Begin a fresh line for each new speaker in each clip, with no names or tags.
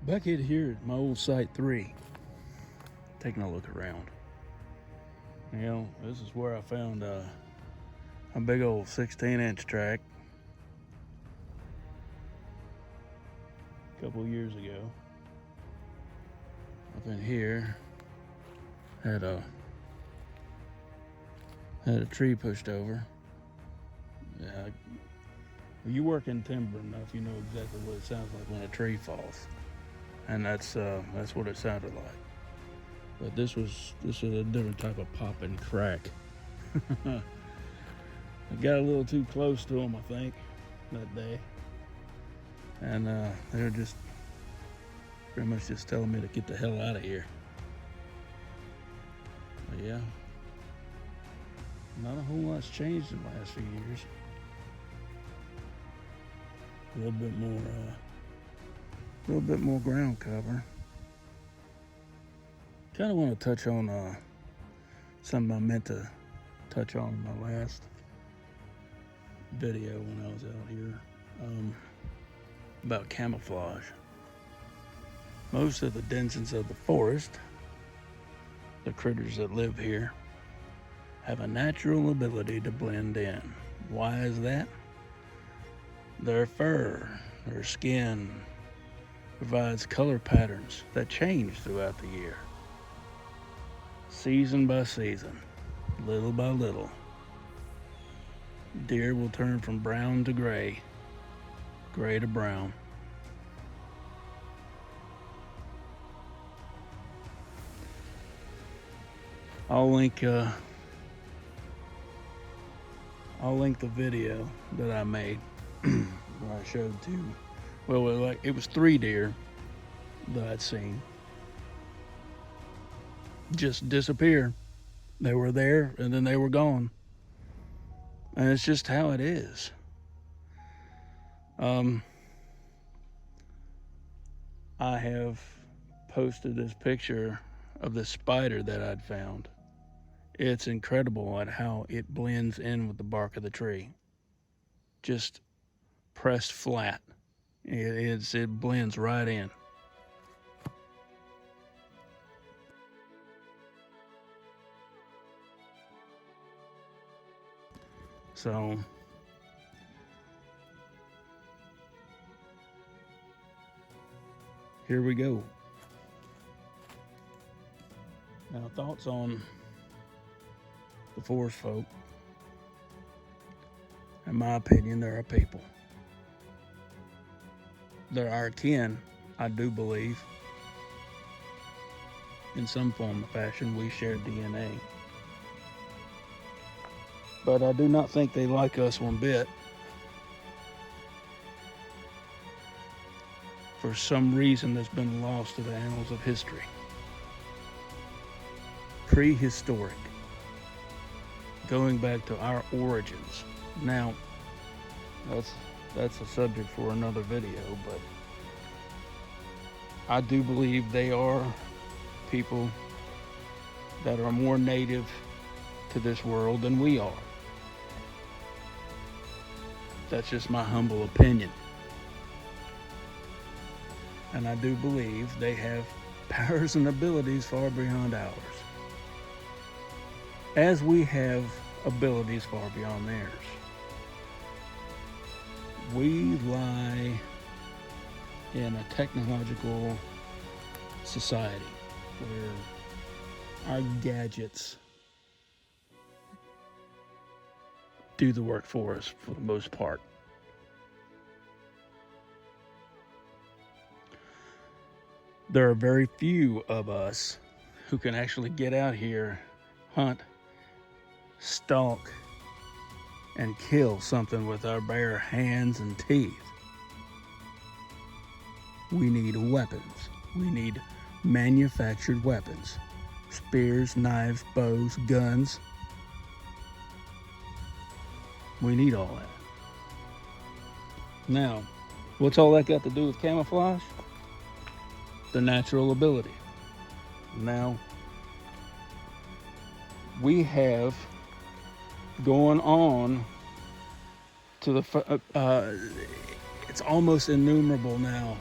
Back here at my old Site 3, taking a look around. You know, this is where I found a big old 16-inch track a couple years ago. Up in here, had a tree pushed over. Yeah, you work in timber enough, you know exactly what it sounds like when a tree falls, and that's what it sounded like. But this was a different type of pop and crack. I got a little too close to them, I think, that day, and they were just pretty much just telling me to get the hell out of here. But yeah, not a whole lot's changed in the last few years. A little bit more ground cover. Kind of want to touch on something I meant to touch on in my last video when I was out here, about camouflage. Most of the denizens of the forest, the critters that live here, have a natural ability to blend in. Why is that? Their fur, their skin, provides color patterns that change throughout the year. Season by season, little by little. Deer will turn from brown to gray, gray to brown. I'll link the video that I made where I showed it was 3 deer that I'd seen just disappear. They were there and then they were gone. And it's just how it is. I have posted this picture of this spider that I'd found. It's incredible at how it blends in with the bark of the tree. Just pressed flat. It blends right in. So here we go. Now, thoughts on the forest folk. In my opinion, they're our people. They're our kin, I do believe. In some form or fashion, we share DNA. But I do not think they like us one bit. For some reason that's been lost to the annals of history. Prehistoric. Going back to our origins. Now, that's a subject for another video, but I do believe they are people that are more native to this world than we are. That's just my humble opinion. And I do believe they have powers and abilities far beyond ours, as we have abilities far beyond theirs. We lie in a technological society where our gadgets do the work for us for the most part. There are very few of us who can actually get out here, hunt, stalk, and kill something with our bare hands and teeth. We need weapons. We need manufactured weapons. Spears, knives, bows, guns. We need all that. Now, what's all that got to do with camouflage? The natural ability. Now, we have going on to the it's almost innumerable now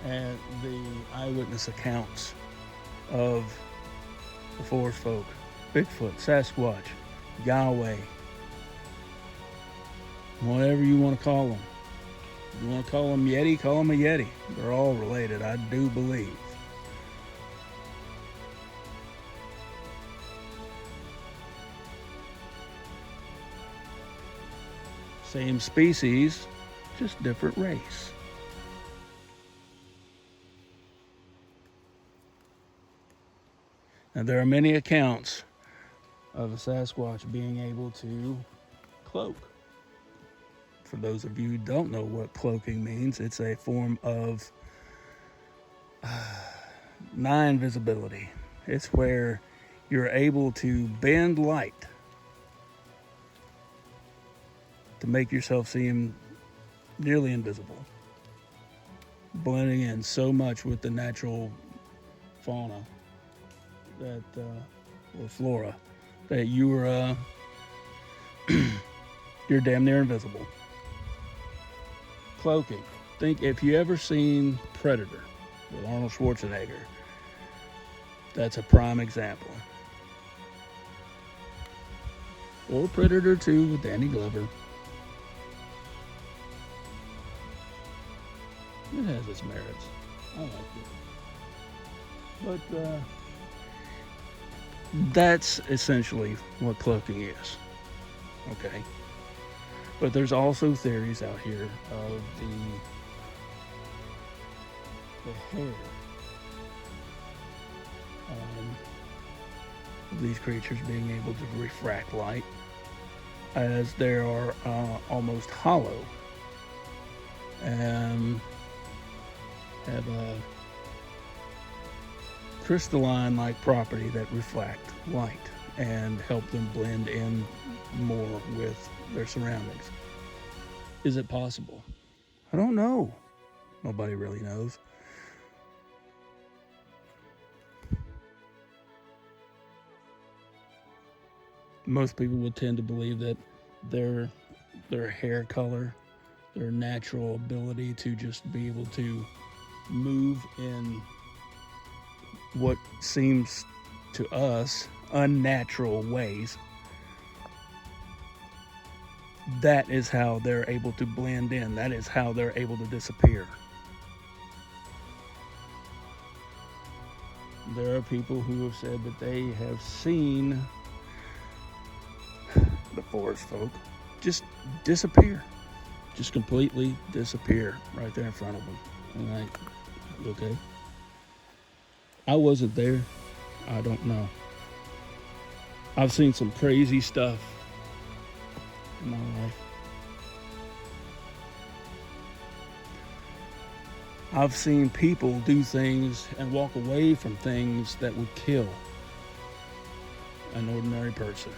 and the eyewitness accounts of the forest folk, Bigfoot, Sasquatch, Yahweh, whatever you want to call them. You want to call them Yeti, call them a Yeti. They're all related, I do believe. Same species, just different race. Now, there are many accounts of a Sasquatch being able to cloak. For those of you who don't know what cloaking means, it's a form of nigh invisibility. It's where you're able to bend light to make yourself seem nearly invisible, blending in so much with the natural fauna that or flora that you're you're damn near invisible. Cloaking. Think if you ever seen Predator with Arnold Schwarzenegger, that's a prime example. Or Predator 2 with Danny Glover. It has its merits. I like it. But that's essentially what cloaking is. Okay. But there's also theories out here of the hair of these creatures being able to refract light, as they are almost hollow and have a crystalline-like property that reflect light and help them blend in more with their surroundings. Is it possible? I don't know. Nobody really knows. Most people would tend to believe that their hair color, their natural ability to just be able to move in what seems to us unnatural ways, that is how they're able to blend in. That is how they're able to disappear. There are people who have said that they have seen the forest folk just disappear, just completely disappear right there in front of them. And like, okay, I wasn't there. I don't know. I've seen some crazy stuff in my life. I've seen people do things and walk away from things that would kill an ordinary person.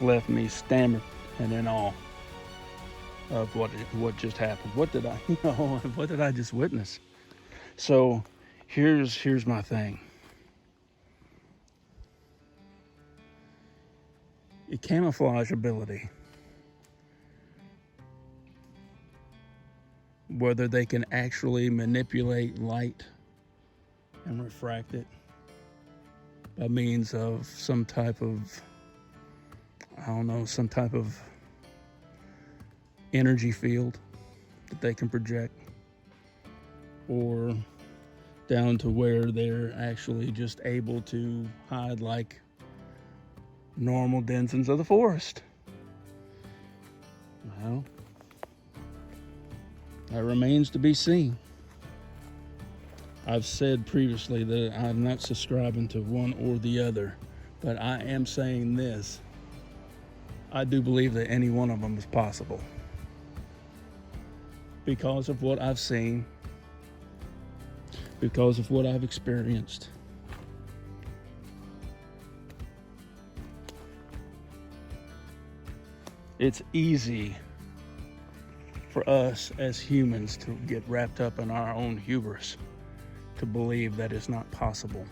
Left me stammering and in awe of what just happened. What did I just witness? So here's my thing. Your camouflage ability, whether they can actually manipulate light and refract it by means of some type of, some type of energy field that they can project, or down to where they're actually just able to hide like normal denizens of the forest. Well, that remains to be seen. I've said previously that I'm not subscribing to one or the other, but I am saying this. I do believe that any one of them is possible because of what I've seen, because of what I've experienced. It's easy for us as humans to get wrapped up in our own hubris, to believe that it's not possible.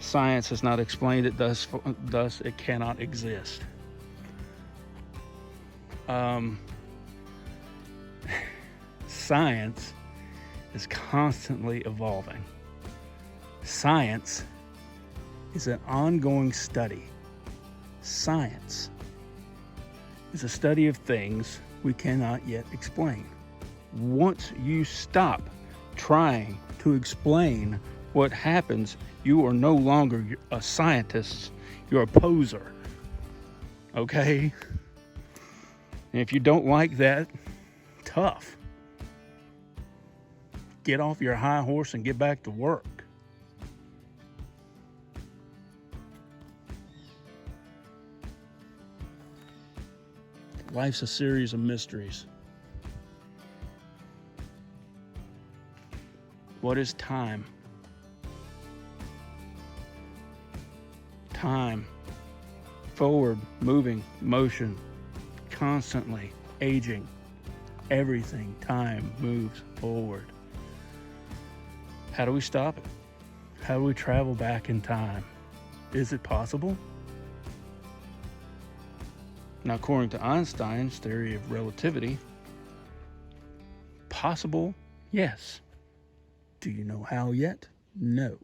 Science has not explained it, thus it cannot exist. Science is constantly evolving. Science is an ongoing study. Science is a study of things we cannot yet explain. Once you stop trying to explain what happens, you are no longer a scientist, you're a poser. Okay? And if you don't like that, tough. Get off your high horse and get back to work. Life's a series of mysteries. What is time? Time, forward, moving, motion, constantly aging. Everything, time moves forward. How do we stop it? How do we travel back in time? Is it possible? Now, according to Einstein's theory of relativity, possible, yes. Do you know how yet? No.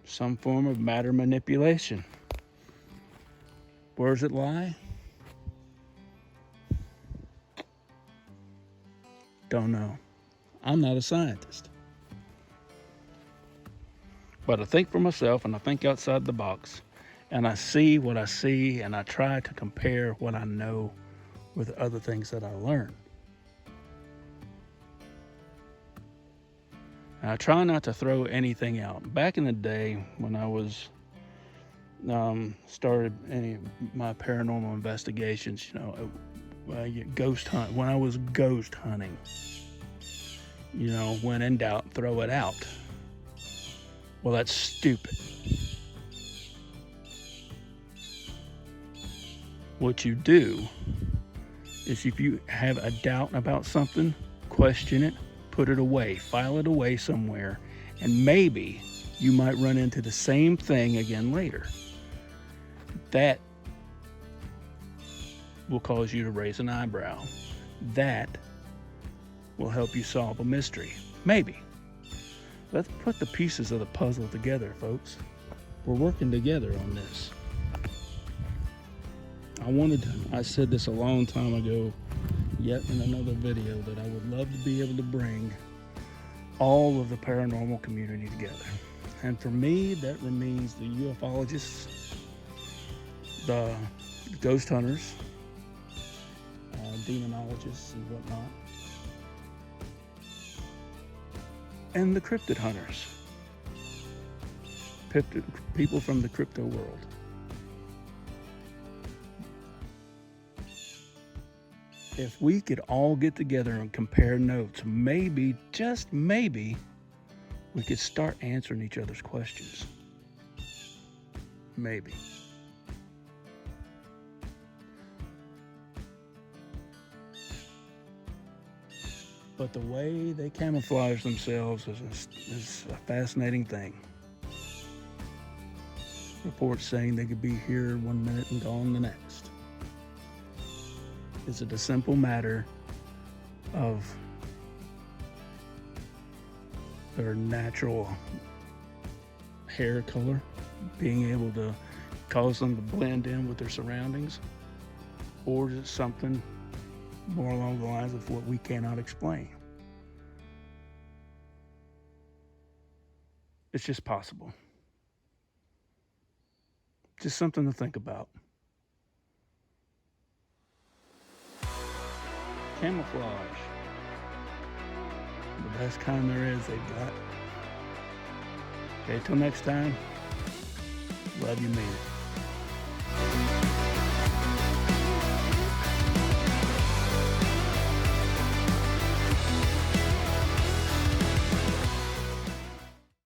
Some form of matter manipulation. Where does it lie? Don't know. I'm not a scientist. But I think for myself and I think outside the box. And I see what I see and I try to compare what I know with other things that I learn. I try not to throw anything out. Back in the day when I was started any of my paranormal investigations, ghost hunt. When I was ghost hunting, when in doubt, throw it out. Well, that's stupid. What you do is if you have a doubt about something, question it, put it away, file it away somewhere, and maybe you might run into the same thing again later. That will cause you to raise an eyebrow. That will help you solve a mystery. Maybe. Let's put the pieces of the puzzle together, folks. We're working together on this. I said this a long time ago, yet in another video, that I would love to be able to bring all of the paranormal community together. And for me, that means the ufologists, the ghost hunters, demonologists and whatnot, and the cryptid hunters, people from the crypto world. If we could all get together and compare notes, maybe, just maybe, we could start answering each other's questions. Maybe. But the way they camouflage themselves is a fascinating thing. Reports saying they could be here 1 minute and gone the next. Is it a simple matter of their natural hair color being able to cause them to blend in with their surroundings? Or is it something more along the lines of what we cannot explain? It's just possible. Just something to think about. Camouflage. The best kind there is, they've got. Okay, till next time. Love you, mean it.